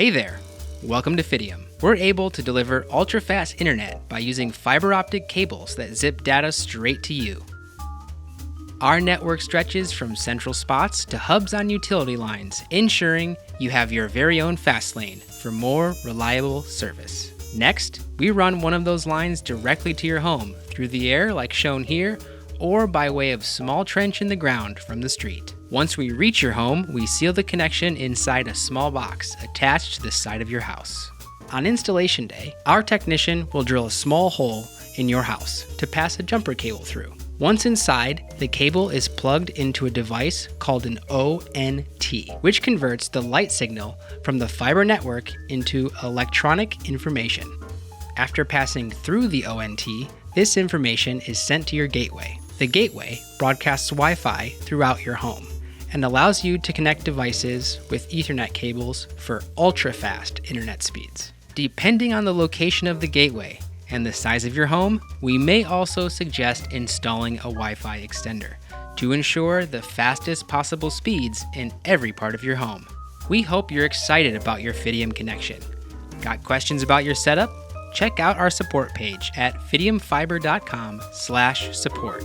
Hey there, welcome to Fidium. We're able to deliver ultra-fast internet by using fiber optic cables that zip data straight to you. Our network stretches from central spots to hubs on utility lines, ensuring you have your very own fast lane for more reliable service. Next, we run one of those lines directly to your home through the air like shown here, or by way of small trench in the ground from the street. Once we reach your home, we seal the connection inside a small box attached to the side of your house. On installation day, our technician will drill a small hole in your house to pass a jumper cable through. Once inside, the cable is plugged into a device called an ONT, which converts the light signal from the fiber network into electronic information. After passing through the ONT, this information is sent to your gateway. The gateway broadcasts Wi-Fi throughout your home and allows you to connect devices with Ethernet cables for ultra-fast internet speeds. Depending on the location of the gateway and the size of your home, we may also suggest installing a Wi-Fi extender to ensure the fastest possible speeds in every part of your home. We hope you're excited about your Fidium connection. Got questions about your setup? Check out our support page at fidiumfiber.com/support.